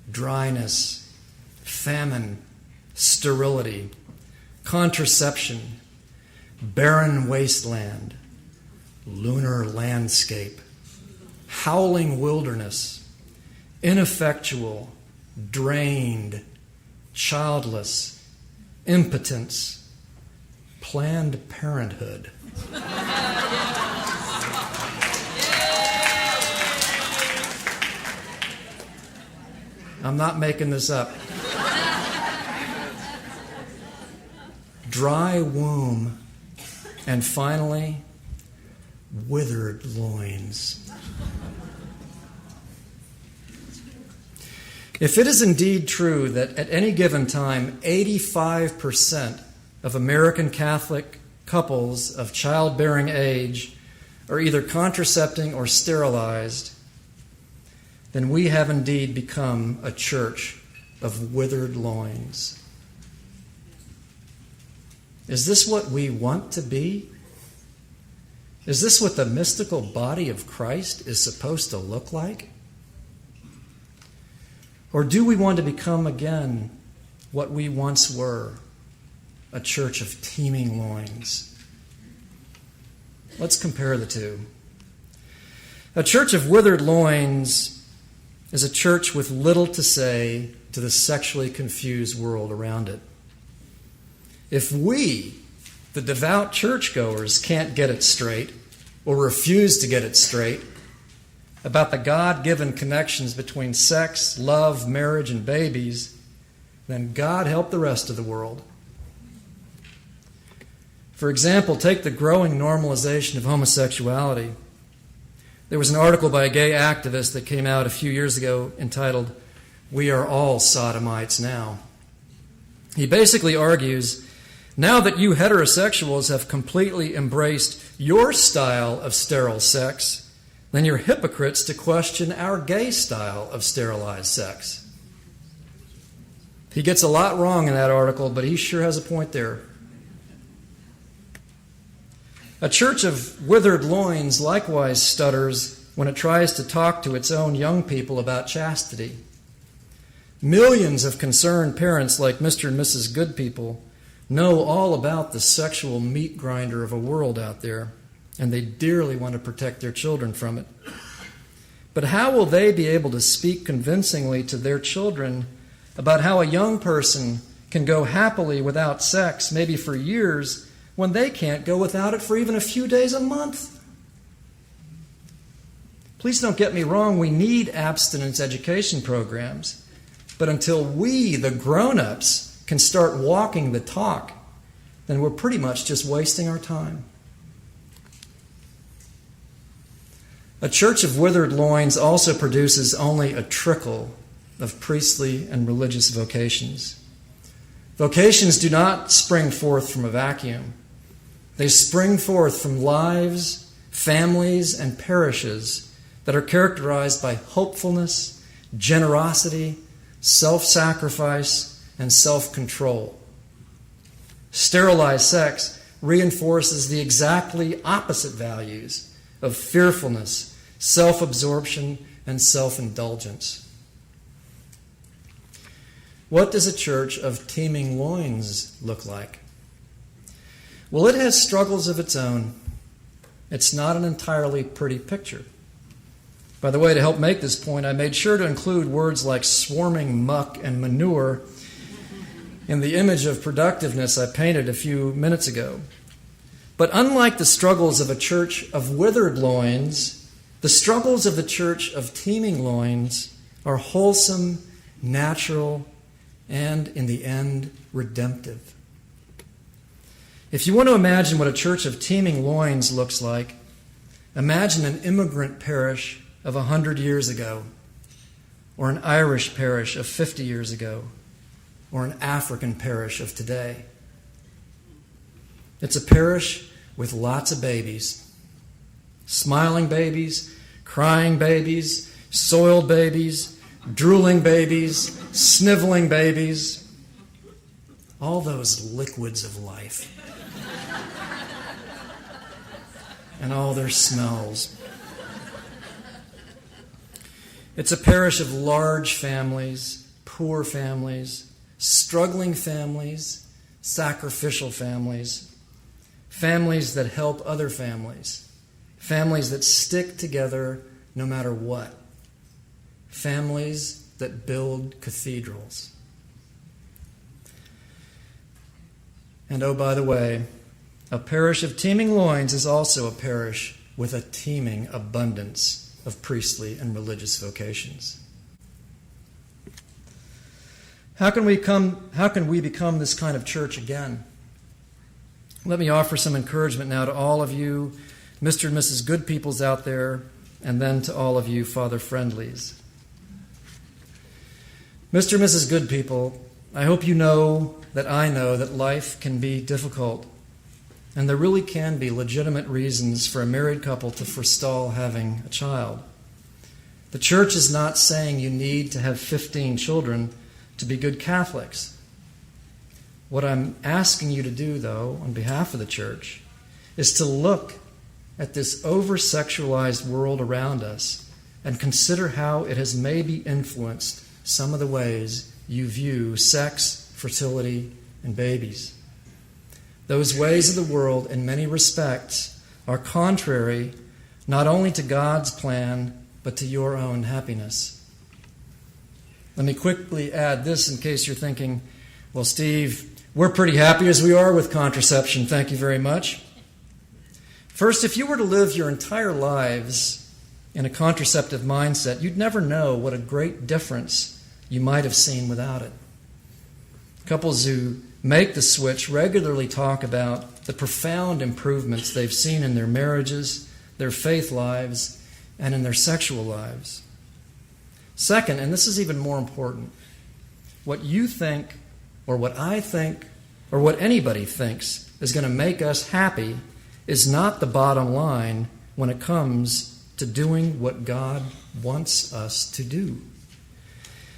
dryness, famine, sterility, contraception, barren wasteland, lunar landscape, howling wilderness, ineffectual, drained, childless, impotence, Planned Parenthood. I'm not making this up. Dry womb, and finally, withered loins. If it is indeed true that at any given time, 85% of American Catholic couples of childbearing age are either contracepting or sterilized, then we have indeed become a church of withered loins. Is this what we want to be? Is this what the mystical body of Christ is supposed to look like? Or do we want to become again what we once were, a church of teeming loins? Let's compare the two. A church of withered loins is a church with little to say to the sexually confused world around it. If we, the devout churchgoers, can't get it straight, or refuse to get it straight, about the God-given connections between sex, love, marriage, and babies, then God help the rest of the world. For example, take the growing normalization of homosexuality. There was an article by a gay activist that came out a few years ago entitled, "We Are All Sodomites Now." He basically argues, now that you heterosexuals have completely embraced your style of sterile sex, then you're hypocrites to question our gay style of sterilized sex. He gets a lot wrong in that article, but he sure has a point there. A church of withered loins likewise stutters when it tries to talk to its own young people about chastity. Millions of concerned parents like Mr. and Mrs. Goodpeople know all about the sexual meat grinder of a world out there, and they dearly want to protect their children from it. But how will they be able to speak convincingly to their children about how a young person can go happily without sex, maybe for years, when they can't go without it for even a few days a month? Please don't get me wrong, we need abstinence education programs. But until we, the grown-ups, can start walking the talk, then we're pretty much just wasting our time. A church of withered loins also produces only a trickle of priestly and religious vocations. Vocations do not spring forth from a vacuum. They spring forth from lives, families, and parishes that are characterized by hopefulness, generosity, self-sacrifice, and self-control. Sterilized sex reinforces the exactly opposite values of fearfulness, self-absorption, and self-indulgence. What does a church of teeming loins look like? Well, it has struggles of its own. It's not an entirely pretty picture. By the way, to help make this point, I made sure to include words like swarming muck and manure in the image of productiveness I painted a few minutes ago. But unlike the struggles of a church of withered loins, the struggles of the church of teeming loins are wholesome, natural, and, in the end, redemptive. If you want to imagine what a church of teeming loins looks like, imagine an immigrant parish of 100 years ago, or an Irish parish of 50 years ago, or an African parish of today. It's a parish with lots of babies. Smiling babies, crying babies, soiled babies, drooling babies, sniveling babies. All those liquids of life. And all their smells. It's a parish of large families, poor families, struggling families, sacrificial families, families that help other families, families that stick together no matter what, families that build cathedrals. And oh, by the way, a parish of teeming loins is also a parish with a teeming abundance of priestly and religious vocations. How can we become this kind of church again? Let me offer some encouragement now to all of you, Mr. and Mrs. Good Peoples out there, and then to all of you Father Friendlies. Mr. and Mrs. Good People, I hope you know that I know that life can be difficult, and there really can be legitimate reasons for a married couple to forestall having a child. The church is not saying you need to have 15 children to be good Catholics. What I'm asking you to do, though, on behalf of the church, is to look at this over-sexualized world around us and consider how it has maybe influenced some of the ways you view sex, fertility, and babies. Those ways of the world, in many respects, are contrary not only to God's plan, but to your own happiness. Let me quickly add this in case you're thinking, well, Steve, we're pretty happy as we are with contraception. Thank you very much. First, if you were to live your entire lives in a contraceptive mindset, you'd never know what a great difference you might have seen without it. Couples who make the switch regularly talk about the profound improvements they've seen in their marriages, their faith lives, and in their sexual lives. Second, and this is even more important, what you think or what I think or what anybody thinks is going to make us happy is not the bottom line when it comes to doing what God wants us to do.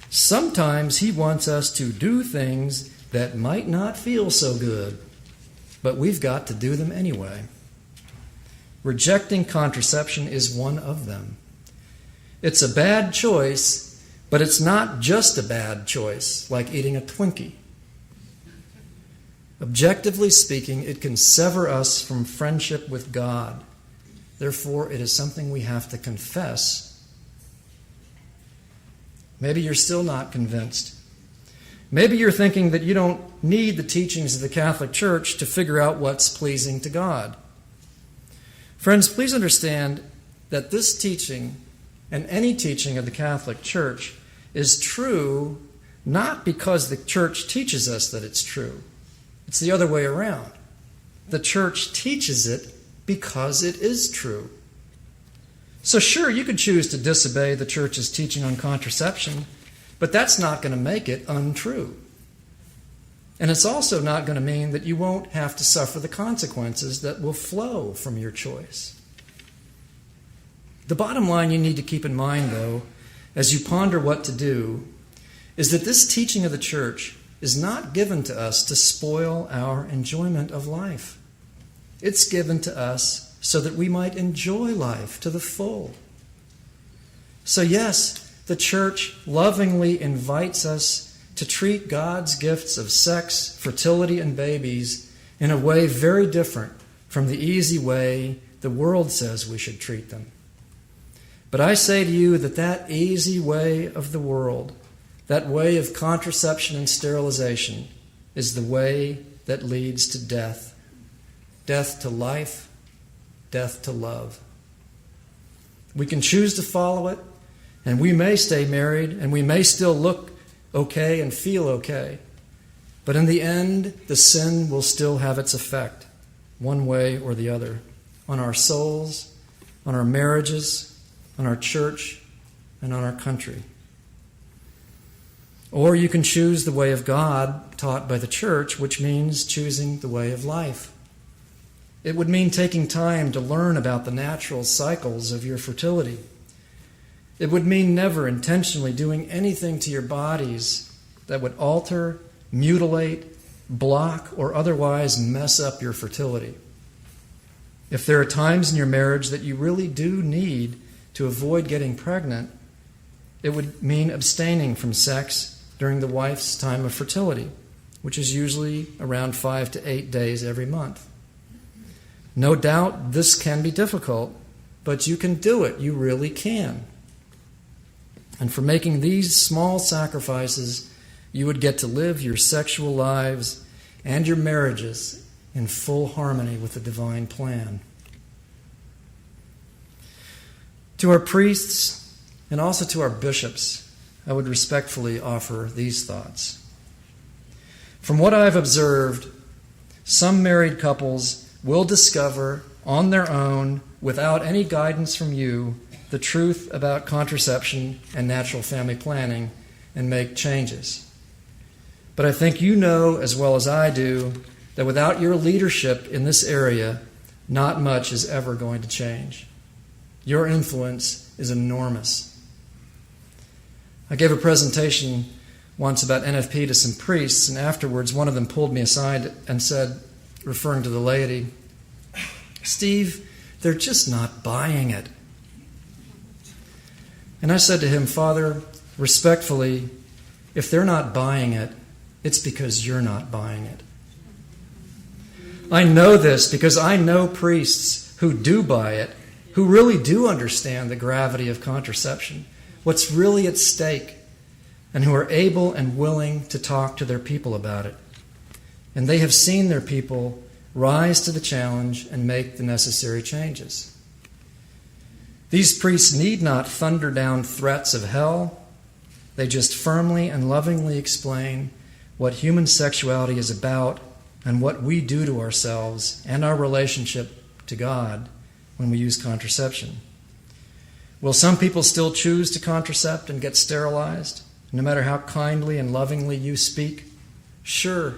Sometimes He wants us to do things that might not feel so good, but we've got to do them anyway. Rejecting contraception is one of them. It's a bad choice, but it's not just a bad choice, like eating a Twinkie. Objectively speaking, it can sever us from friendship with God. Therefore, it is something we have to confess. Maybe you're still not convinced. Maybe you're thinking that you don't need the teachings of the Catholic Church to figure out what's pleasing to God. Friends, please understand that this teaching and any teaching of the Catholic Church is true not because the Church teaches us that it's true. It's the other way around. The Church teaches it because it is true. So sure, you could choose to disobey the Church's teaching on contraception, but that's not going to make it untrue. And it's also not going to mean that you won't have to suffer the consequences that will flow from your choice. The bottom line you need to keep in mind, though, as you ponder what to do, is that this teaching of the Church is not given to us to spoil our enjoyment of life. It's given to us so that we might enjoy life to the full. So yes, the Church lovingly invites us to treat God's gifts of sex, fertility, and babies in a way very different from the easy way the world says we should treat them. But I say to you that that easy way of the world, that way of contraception and sterilization, is the way that leads to death. Death to life, death to love. We can choose to follow it, and we may stay married, and we may still look okay and feel okay. But in the end, the sin will still have its effect, one way or the other, on our souls, on our marriages, on our church, and on our country. Or you can choose the way of God taught by the Church, which means choosing the way of life. It would mean taking time to learn about the natural cycles of your fertility. It would mean never intentionally doing anything to your bodies that would alter, mutilate, block, or otherwise mess up your fertility. If there are times in your marriage that you really do need to avoid getting pregnant, it would mean abstaining from sex during the wife's time of fertility, which is usually around 5 to 8 days every month. No doubt this can be difficult, but you can do it. You really can. And for making these small sacrifices, you would get to live your sexual lives and your marriages in full harmony with the divine plan. To our priests and also to our bishops, I would respectfully offer these thoughts. From what I've observed, some married couples will discover on their own, without any guidance from you, the truth about contraception and natural family planning and make changes. But I think you know as well as I do that without your leadership in this area, not much is ever going to change. Your influence is enormous. I gave a presentation once about NFP to some priests, and afterwards one of them pulled me aside and said, referring to the laity, "Steve, they're just not buying it." And I said to him, "Father, respectfully, if they're not buying it, it's because you're not buying it." I know this because I know priests who do buy it, who really do understand the gravity of contraception, what's really at stake, and who are able and willing to talk to their people about it. And they have seen their people rise to the challenge and make the necessary changes. These priests need not thunder down threats of hell. They just firmly and lovingly explain what human sexuality is about and what we do to ourselves and our relationship to God when we use contraception. Will some people still choose to contracept and get sterilized, no matter how kindly and lovingly you speak? Sure,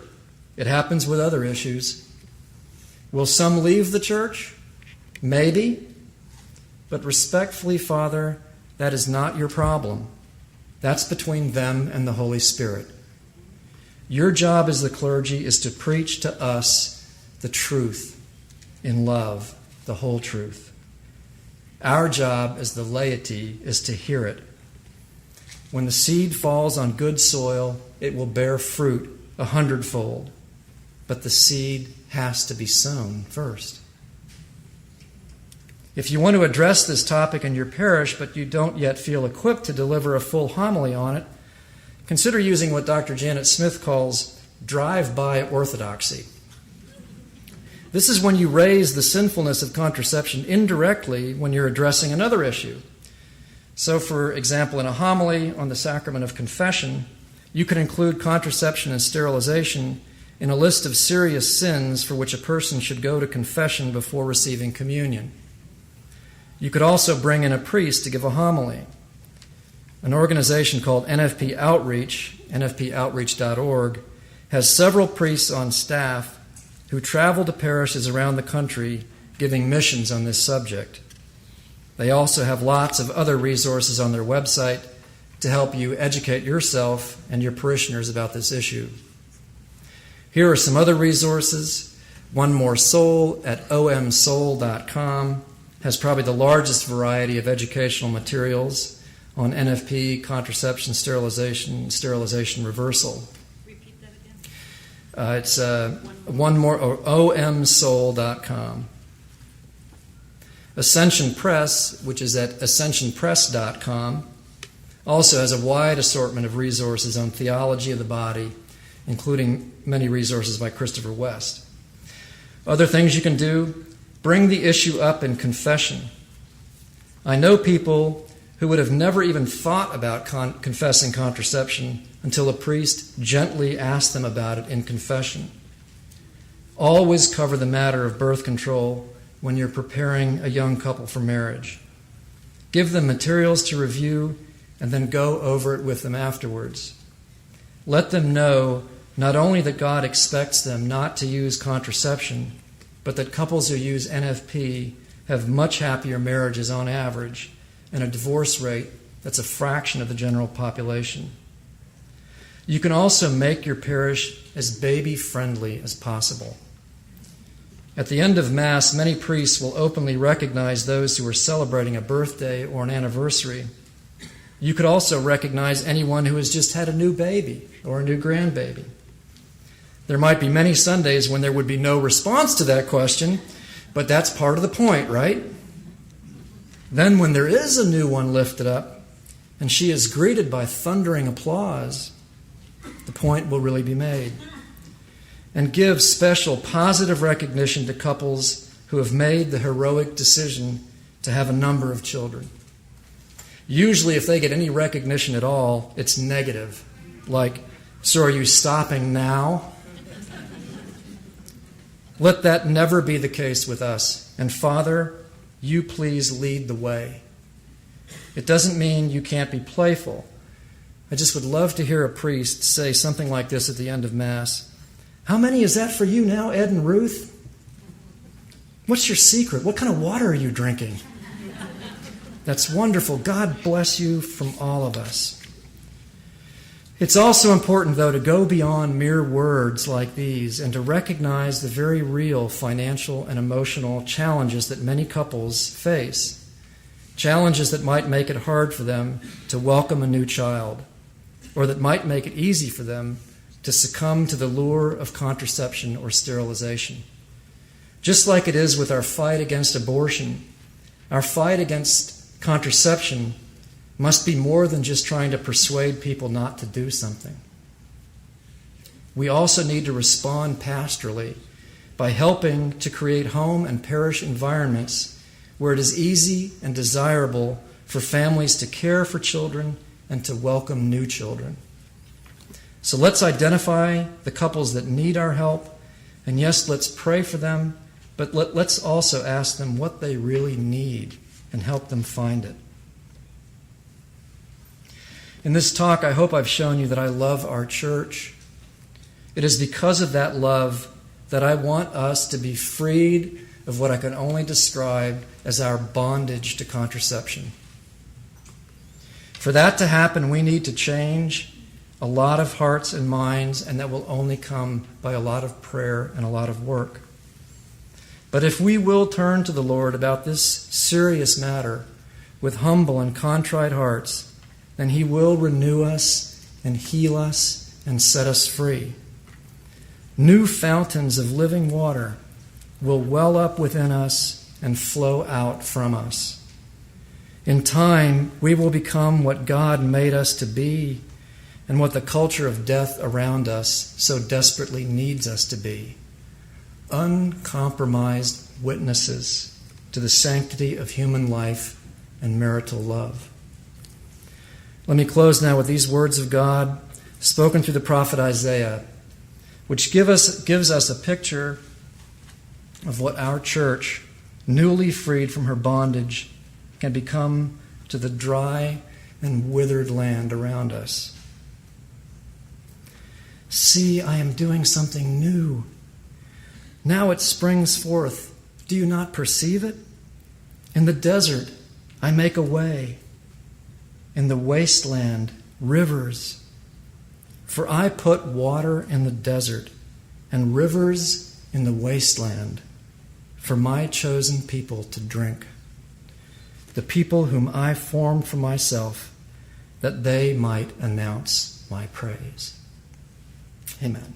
it happens with other issues. Will some leave the church? Maybe. But respectfully, Father, that is not your problem. That's between them and the Holy Spirit. Your job as the clergy is to preach to us the truth in love, the whole truth. Our job as the laity is to hear it. When the seed falls on good soil, it will bear fruit 100-fold. But the seed has to be sown first. If you want to address this topic in your parish, but you don't yet feel equipped to deliver a full homily on it, consider using what Dr. Janet Smith calls drive-by orthodoxy. This is when you raise the sinfulness of contraception indirectly when you're addressing another issue. So, for example, in a homily on the sacrament of confession, you can include contraception and sterilization in a list of serious sins for which a person should go to confession before receiving communion. You could also bring in a priest to give a homily. An organization called NFP Outreach, nfpoutreach.org, has several priests on staff who travel to parishes around the country giving missions on this subject. They also have lots of other resources on their website to help you educate yourself and your parishioners about this issue. Here are some other resources. One More Soul at omsoul.com has probably the largest variety of educational materials on NFP, contraception, sterilization reversal. Repeat that again. It's omsoul.com. Ascension Press, which is at ascensionpress.com, also has a wide assortment of resources on theology of the body, including many resources by Christopher West. Other things you can do: bring the issue up in confession. I know people who would have never even thought about confessing contraception until a priest gently asked them about it in confession. Always cover the matter of birth control when you're preparing a young couple for marriage. Give them materials to review and then go over it with them afterwards. Let them know not only that God expects them not to use contraception, but that couples who use NFP have much happier marriages on average and a divorce rate that's a fraction of the general population. You can also make your parish as baby-friendly as possible. At the end of Mass, many priests will openly recognize those who are celebrating a birthday or an anniversary. You could also recognize anyone who has just had a new baby or a new grandbaby. There might be many Sundays when there would be no response to that question, but that's part of the point, right? Then when there is a new one lifted up, and she is greeted by thundering applause, the point will really be made. And give special positive recognition to couples who have made the heroic decision to have a number of children. Usually, if they get any recognition at all, it's negative. Like, so are you stopping now? Let that never be the case with us. And Father, you please lead the way. It doesn't mean you can't be playful. I just would love to hear a priest say something like this at the end of Mass. How many is that for you now, Ed and Ruth? What's your secret? What kind of water are you drinking? That's wonderful. God bless you from all of us. It's also important, though, to go beyond mere words like these and to recognize the very real financial and emotional challenges that many couples face. Challenges that might make it hard for them to welcome a new child, or that might make it easy for them to succumb to the lure of contraception or sterilization. Just like it is with our fight against abortion, our fight against contraception must be more than just trying to persuade people not to do something. We also need to respond pastorally by helping to create home and parish environments where it is easy and desirable for families to care for children and to welcome new children. So let's identify the couples that need our help, and yes, let's pray for them, but let's also ask them what they really need and help them find it. In this talk, I hope I've shown you that I love our church. It is because of that love that I want us to be freed of what I can only describe as our bondage to contraception. For that to happen, we need to change a lot of hearts and minds, and that will only come by a lot of prayer and a lot of work. But if we will turn to the Lord about this serious matter with humble and contrite hearts, then He will renew us and heal us and set us free. New fountains of living water will well up within us and flow out from us. In time, we will become what God made us to be and what the culture of death around us so desperately needs us to be. Uncompromised witnesses to the sanctity of human life and marital love. Let me close now with these words of God spoken through the prophet Isaiah, which gives us a picture of what our church, newly freed from her bondage, can become to the dry and withered land around us. See, I am doing something new. Now it springs forth. Do you not perceive it? In the desert, I make a way. In the wasteland, rivers. For I put water in the desert and rivers in the wasteland for my chosen people to drink, the people whom I formed for myself, that they might announce my praise. Amen.